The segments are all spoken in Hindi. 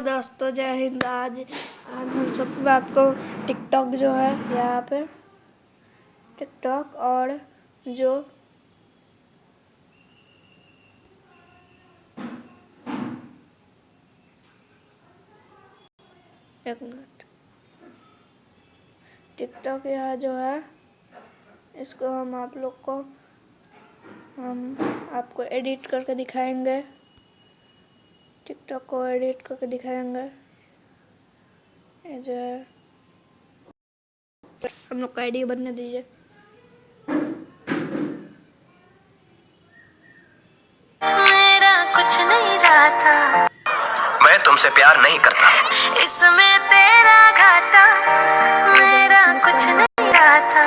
दोस्तों, जय हिंद। आज हम सब आपको टिकटॉक जो है यहाँ पे टिकटॉक और जो एक मिनट टिकटॉक यहाँ जो है इसको हम आपको एडिट करके दिखाएंगे। टिकटॉक को एडिट करके दिखाएंगे। ये जो है हम लोग का आईडी बनने दीजिए। मेरा कुछ नहीं जाता, मैं तुमसे प्यार नहीं करता, इसमें तेरा घाटा। मेरा कुछ नहीं जाता।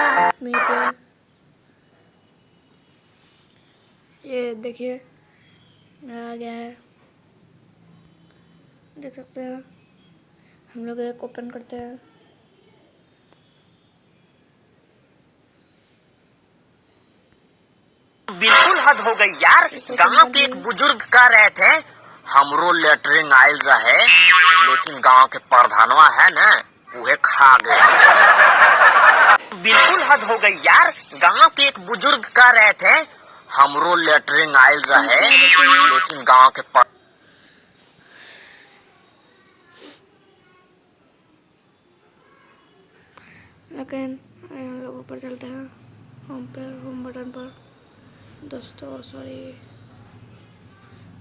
ये देखिए आ गया है, देख सकते हैं। हम लोग एक ओपन करते हैं। बिल्कुल हद हो गई यार। गांव के एक बुजुर्ग कह रहे थे हमरो लेटरिंग आयल रहे, लेकिन गांव के प्रधानवा है ना उहे खा गए। बिल्कुल हद हो गई यार। गांव के एक बुजुर्ग कह रहे थे हमरो लेटरिंग आयल रहे, लेकिन गांव के लेकिन हम लोग ऊपर चलते हैं होम बटन पर। दोस्तों सॉरी,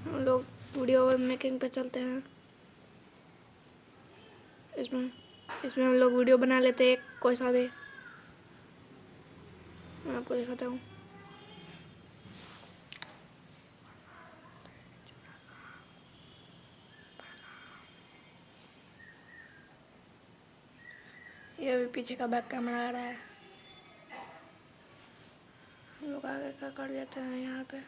हम लोग वीडियो मेकिंग पे चलते हैं। इसमें हम लोग वीडियो बना लेते हैं कोई सा भी। मैं आपको दिखाता हूँ। ये अभी पीछे का बैक कैमरा आ रहा है। हम लोग आगे का कर देते हैं यहाँ पे।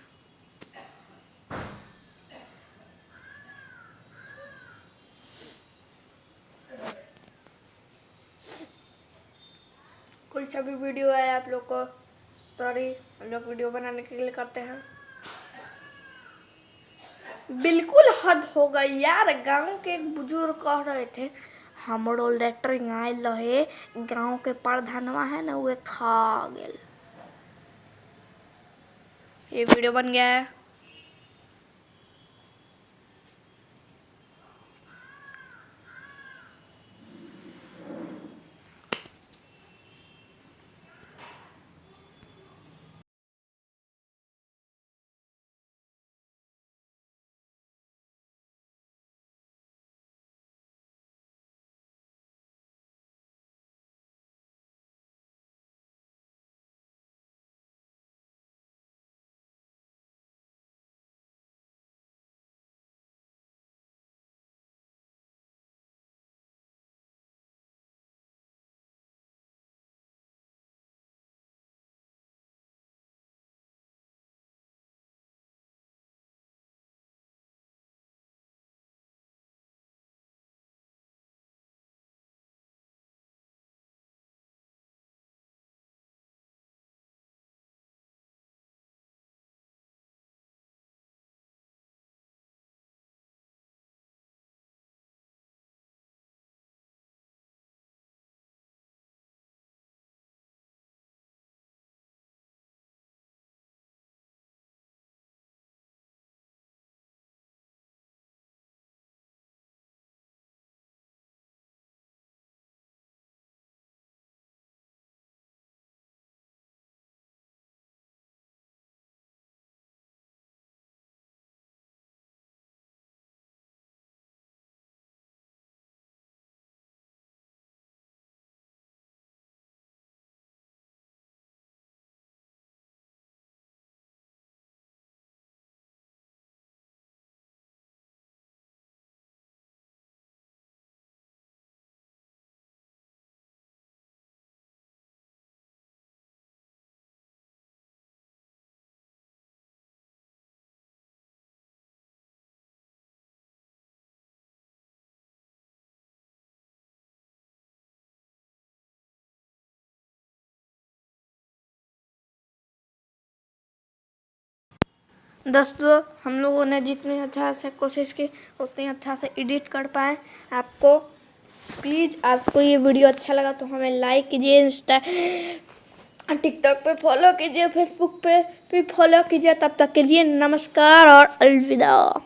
कोई सा भी वीडियो है आप लोग को, सॉरी, हम लोग वीडियो बनाने के लिए करते हैं। बिल्कुल हद हो गई यार। गांव के एक बुजुर्ग कह रहे थे हमरो लेटरिंग आयल रहे, गांव के प्रधानवा है ना वो खा गेल। ये वीडियो बन गया है। दोस्तों हम लोगों ने जितनी अच्छा से कोशिश की उतनी अच्छा से एडिट कर पाए। आपको प्लीज़ आपको ये वीडियो अच्छा लगा तो हमें लाइक कीजिए, इंस्टा टिकटॉक पे फॉलो कीजिए, फेसबुक पे भी फॉलो कीजिए। तब तक के लिए नमस्कार और अलविदा।